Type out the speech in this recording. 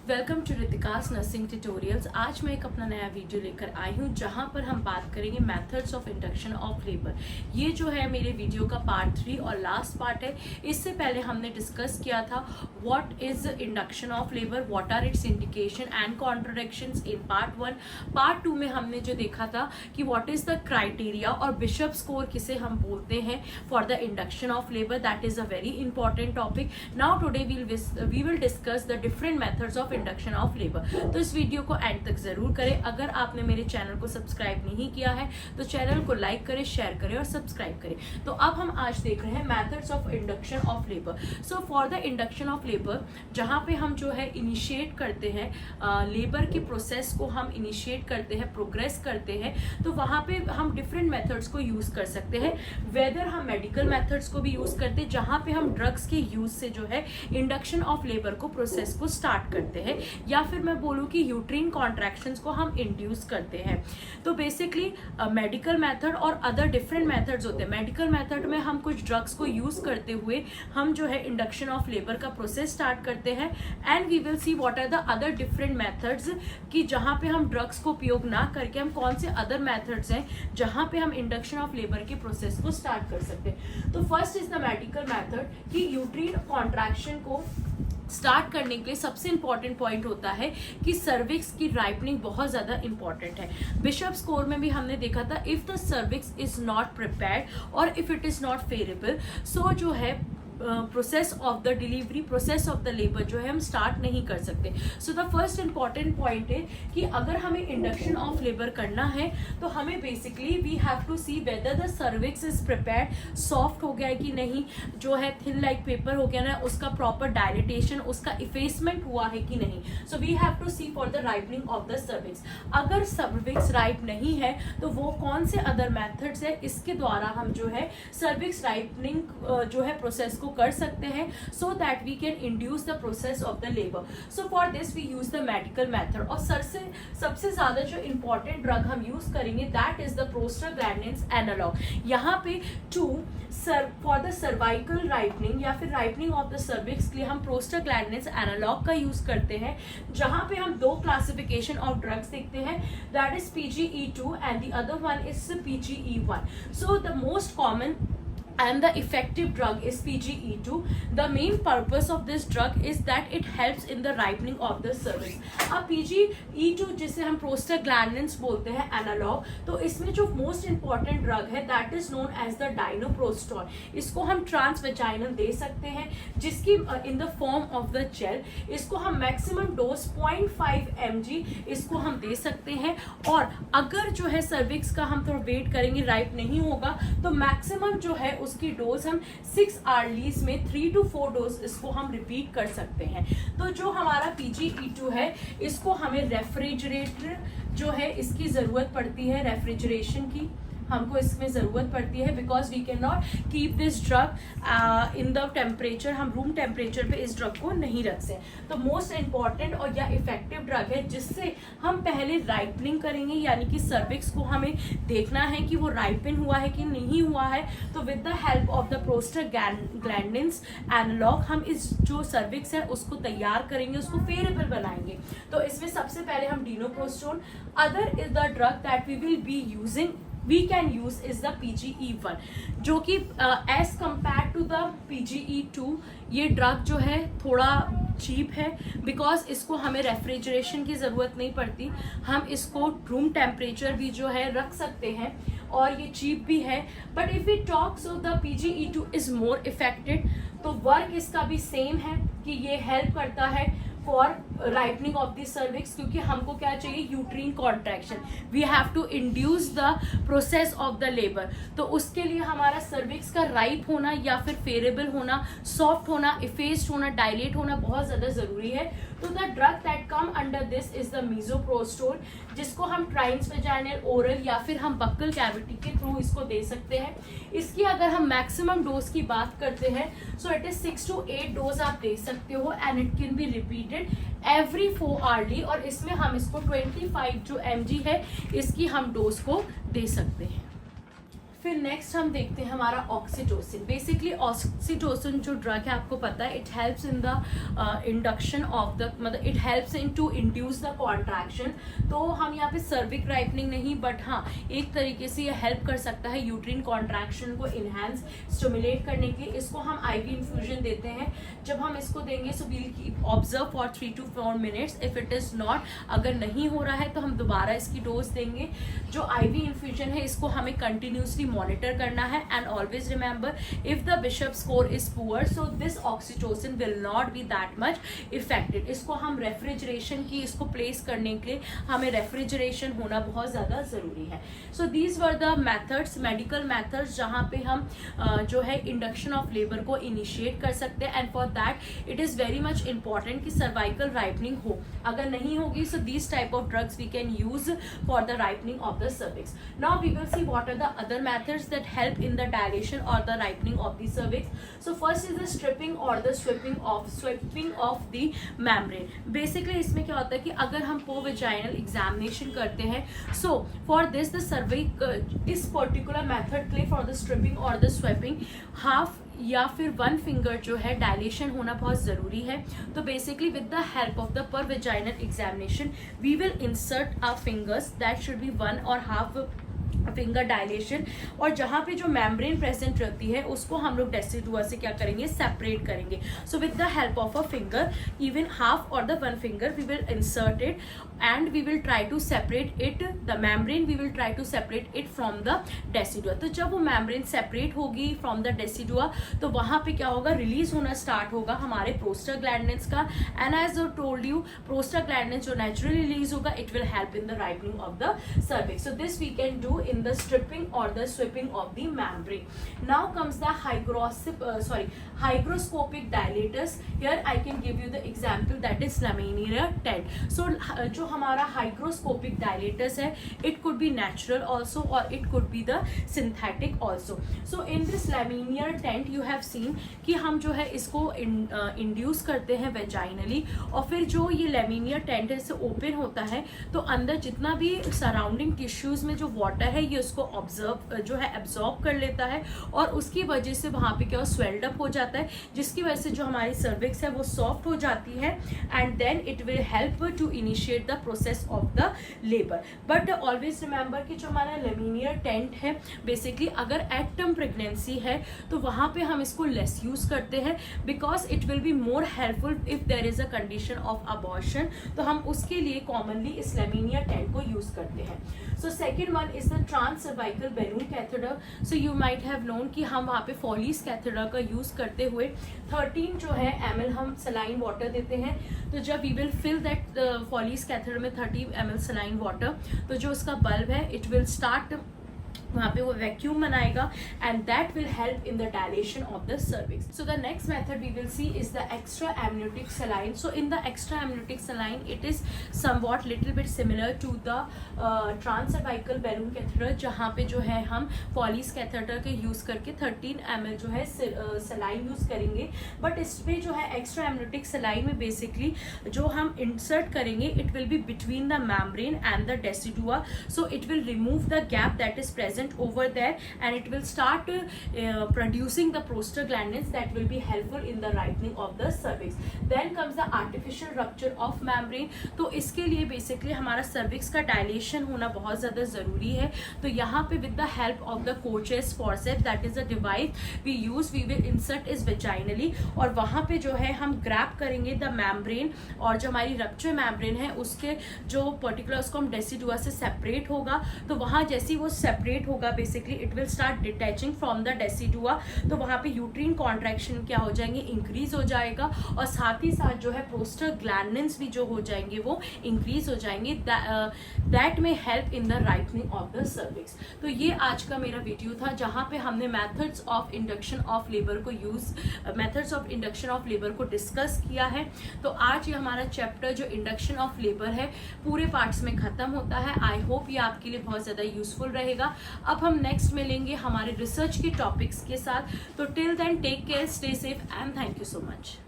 Welcome to Ritika's nursing tutorials. आज मैं एक अपना नया वीडियो लेकर आई हूँ जहाँ पर हम बात करेंगे methods of induction of labour. ये जो है मेरे वीडियो का पार्ट 3 और लास्ट पार्ट है। इससे पहले हमने डिस्कस किया था what is induction of labour, what are its indication and contradictions in part 1। Part 2 में हमने जो देखा था कि व्हाट इज द क्राइटेरिया और बिशप स्कोर किसे हम बोलते हैं for the induction of labour. That is a very important topic. Now today we will discuss the different methods of induction of labour. तो इस वीडियो को एंड तक जरूर करें। अगर आपने मेरे चैनल को सब्सक्राइब नहीं किया है तो चैनल को लाइक करें, शेयर करें और सब्सक्राइब करें। तो अब हम आज देख रहे हैं methods of induction of labour. So for the induction of labour, जहां पे हम जो है इनिशिएट करते हैं लेबर की प्रोसेस को, हम इनिशिएट करते हैं, प्रोग्रेस करते हैं, तो वहां पे हम डिफरेंट मेथड्स को यूज कर सकते हैं। वेदर हम मेडिकल मेथड्स को भी यूज करते हैं जहां पे हम ड्रग्स के यूज से जो है इंडक्शन ऑफ लेबर को, प्रोसेस को स्टार्ट करते हैं, या फिर मैं बोलूं कि यूट्रीन कॉन्ट्रैक्शंस को हम इंड्यूस करते हैं। तो बेसिकली मेडिकल मेथड और अदर डिफरेंट मेथड्स होते हैं। मेडिकल मेथड में हम कुछ ड्रग्स को यूज करते हुए हम जो है इंडक्शन ऑफ लेबर का प्रोसेस स्टार्ट करते हैं। And we will see what are the other different methods, कि जहां पे हम ड्रग्स को उपयोग ना करके हम कौन से अदर मेथड्स हैं जहां पे हम इंडक्शन ऑफ लेबर के प्रोसेस को स्टार्ट कर सकते हैं। तो first is the medical method कि यूट्रीन कॉन्ट्रैक्शन को स्टार्ट करने के लिए सबसे इंपॉर्टेंट पॉइंट होता है कि सर्विक्स की राइपनिंग बहुत ज़्यादा इंपॉर्टेंट है। बिशप स्कोर में भी हमने देखा था, if the cervix is not prepared और if it is not favourable, so जो है process of the delivery, process of the labour जो है हम स्टार्ट नहीं कर सकते। So the first important point है कि अगर हमें इंडक्शन ऑफ लेबर करना है तो हमें basically we have to see whether the cervix is prepared, soft हो गया है कि नहीं, जो है थिन लाइक पेपर हो गया ना, उसका प्रॉपर डायलिटेशन, उसका इफेसमेंट हुआ है कि नहीं। So we have to see for the ripening of the cervix. अगर सर्विक्स राइप नहीं है तो वो कौन से अदर मेथड्स है इसके द्वारा हम जो है सर्विक्स राइपनिंग जो है प्रोसेस कर सकते हैं, so that we can induce the process of the labour. So for this we use the medical method. और सबसे ज्यादा जो इंपॉर्टेंट ड्रग हम यूज करेंगे that is the prostaglandins analogue. यहाँ पे फॉर द सर्वाइकल राइपनिंग या फिर राइपनिंग ऑफ द सर्विक्स के लिए हम प्रोस्टाग्लैंडिन्स एनालॉग का यूज करते हैं, जहां पे हम दो क्लासिफिकेशन ऑफ ड्रग्स देखते हैं, that is PGE2 and the other one is PGE1। So the most common and the effective drug is PGE2. The main purpose of this drug is that it helps in the ripening of the cervix. अब PGE2 जिसे हम prostaglandins बोलते हैं analogue, तो इसमें जो most important drug है that is known as the dinoprostone. इसको हम ट्रांसवेजाइनल दे सकते हैं, जिसकी in the form of the gel. इसको हम मैक्सिमम डोज 0.5 mg इसको हम दे सकते हैं। और अगर जो है सर्विक्स का हम थोड़ा वेट करेंगे, राइप नहीं होगा, तो मैक्सिमम जो है उसकी डोज हम 6 आवर्लीज में 3 to 4 डोज इसको हम रिपीट कर सकते हैं। तो जो हमारा PGE2 है इसको हमें रेफ्रिजरेटर जो है इसकी जरूरत पड़ती है, रेफ्रिजरेशन की हमको इसमें ज़रूरत पड़ती है, because we can not keep this drug in the temperature. हम रूम टेम्परेचर पे इस ड्रग को नहीं रख सकते। तो मोस्ट इंपॉर्टेंट और या इफेक्टिव ड्रग है जिससे हम पहले राइपनिंग करेंगे, यानी कि सर्विक्स को हमें देखना है कि वो राइपन हुआ है कि नहीं हुआ है। तो with the help of the prostaglandins analogue हम इस जो सर्विक्स है उसको तैयार करेंगे, उसको फेवरेबल बनाएंगे। तो इसमें सबसे पहले हम dinoprostone, other is the drug that we will be using we can use is the PGE1, जो कि as compared to the PGE2 ये ड्रग जो है थोड़ा चीप है, बिकॉज इसको हमें रेफ्रिजरेशन की ज़रूरत नहीं पड़ती। हम इसको रूम टेम्परेचर भी जो है रख सकते हैं और ये चीप भी है। But if we talk so the PGE2 is more effective. तो वर्क इसका भी सेम है कि ये हेल्प करता है for ripening of the cervix, क्योंकि हमको क्या चाहिए, uterine contraction. We have to induce the process of the labour. तो उसके लिए हमारा सर्विक्स का राइप होना या फिर फेवरेबल होना, सॉफ्ट होना, इफेस्ड होना, डायलेट होना बहुत ज़्यादा ज़रूरी है। तो the drug that come under this is the मीजोप्रोस्टोल, जिसको हम ट्रांसवेजाइनल, ओरल या फिर हम बक्कल कैविटी के थ्रू इसको दे सकते हैं। इसकी अगर हम मैक्सिमम डोज की बात करते हैं, so it is 6 to 8 dose आप दे सकते हो and it can be repeated every 4 hourly. और इसमें हम इसको 25 जो mg है इसकी हम डोज को दे सकते हैं। फिर नेक्स्ट हम देखते हैं हमारा ऑक्सीटोसिन। बेसिकली ऑक्सीटोसिन जो ड्रग है आपको पता है it helps in the induction of the मतलब it helps in to induce the contraction. तो हम यहाँ पे सर्विक राइपनिंग नहीं बट हाँ एक तरीके से ये हेल्प कर सकता है यूट्रीन कॉन्ट्रैक्शन को इनहेंस स्टिमुलेट करने के लिए। इसको हम आईवी इन्फ्यूजन देते हैं। जब हम इसको देंगे so we'll keep observe for 3 to 4 minutes. If it is not, अगर नहीं हो रहा है तो हम दोबारा इसकी डोज देंगे। जो आईवी इन्फ्यूजन है इसको हमें कंटिन्यूसली मॉनिटर करना है and always remember if the bishop score is poor so this oxytocin will not be that much affected. इसको हम रेफ्रिजरेशन की इसको प्लेस करने के लिए हमें रेफ्रिजरेशन होना बहुत ज़्यादा ज़रूरी है। So these were the methods, medical methods जहाँ पे हम जो है इंडक्शन ऑफ लेबर को इनिशिएट कर सकते हैं and for that it is very much important कि सर्वाइकल राइपनिंग हो। अगर नहीं होगी so these type of drugs we can use for the ripening of the cervix. Now we will see what are the other methods that help in the dilation or the ripening of the cervix. So first is the stripping or the sweeping of the membrane. Basically इसमें क्या होता है कि अगर हम post-vaginal examination करते हैं so for this the cervix इस particular method के लिए for the stripping or the sweeping half या फिर 1 फिंगर जो है डायलेशन होना बहुत ज़रूरी है। तो basically with the help of the per vaginal examination we will insert our fingers that should be 1 और हाफ फिंगर डायलेशन। और जहाँ पे जो मेम्ब्रेन प्रेजेंट रहती है उसको हम लोग डेसिडुआ से क्या करेंगे, सेपरेट करेंगे। So with the help of a finger even half और the 1 finger we will insert it and we will try to separate it the membrane, we will try to separate it from the decidua. तो जब वो membrane separate होगी from the decidua तो वहाँ पे क्या होगा, रिलीज होना स्टार्ट होगा हमारे प्रोस्टाग्लैंडिन्स का। And as I told you prostaglandins जो नेचुरली रिलीज होगा it will help in the ripening of the cervix. So this we can do in the stripping or the sweeping of the membrane. Now comes the hygroscopic dilators. Here I can give you the example that is laminar tent. So जो हमारा hygroscopic dilators है it could be natural also or it could be the synthetic also. So in this laminar tent you have seen कि हम जो है इसको induce करते हैं vaginally और फिर जो ये laminar tent है इसे open होता है तो अंदर जितना भी surrounding tissues में जो water है ये उसको एब्जॉर्ब कर लेता है और उसकी वजह से वहाँ पे क्या स्वेल्ड अप हो जाता है जिसकी वजह से जो हमारी सर्विक्स है वो सॉफ्ट हो जाती है and then it will help to initiate the process of the labour. But always remember कि जो हमारा लेमिनियर टेंट है बेसिकली अगर एट टर्म प्रेगनेंसी है तो वहाँ पे हम इसको लेस यूज करते हैं because it will be more helpful if there is a condition of abortion. तो हम उसके लिए कॉमनली इस लेमिनियर टेंट को यूज करते हैं। So second one is the trans cervical balloon catheter. So you might have known कि हम वहाँ पे फॉलीज कैथेटर का यूज करते हुए 13 जो है ml हम सलाइन वाटर देते हैं। तो जब we will fill that Foley's catheter में 30 ml सलाइन वाटर तो जो उसका बल्ब है इट विल स्टार्ट वहाँ पे वो वैक्यूम बनाएगा and that will help in the dilation of the cervix. So the next method we will see is the extra amniotic saline. So in the extra amniotic saline it is somewhat little bit similar to the trans cervical balloon catheter जहाँ पे जो है हम follies catheter के use करके 13 ml जो है saline use करेंगे। बट इसमें जो है एक्स्ट्रा एमनियोटिक सलाइन में बेसिकली जो हम इंसर्ट करेंगे it will be between the membrane and the decidua. So it will remove the gap that is present over there and it will start producing the prostaglandins that will be helpful in the ripening of the cervix. Then comes the artificial rupture of membrane. तो इसके लिए basically हमारा cervix का dilation होना बहुत ज़्यादा ज़रूरी है। तो यहाँ पे with the help of the Koch's forceps that is a device we use we will insert is vaginally और वहाँ पे जो है हम grab करेंगे the membrane और जो हमारी rupture membrane है उसके जो particular उसको हम decidua से separate होगा तो वहाँ जैसी वो separate होगा basically it will start detaching from the decidua. तो वहाँ पे यूट्रीन कॉन्ट्रैक्शन क्या हो जाएंगे, इंक्रीज हो जाएगा और साथ ही साथ जो है प्रोस्टाग्लैंडिन्स भी जो हो जाएंगे वो इंक्रीज हो जाएंगे। दैट में help in the ripening of the cervix. तो ये आज का मेरा वीडियो था जहाँ पे हमने methods of induction of labour को डिस्कस किया है। तो आज ये हमारा चैप्टर जो इंडक्शन ऑफ लेबर है पूरे पार्ट्स में खत्म होता है। आई होप ये आपके लिए बहुत ज़्यादा यूजफुल रहेगा। अब हम नेक्स्ट मिलेंगे हमारे रिसर्च के टॉपिक्स के साथ। तो till then take care, stay safe and thank you so much.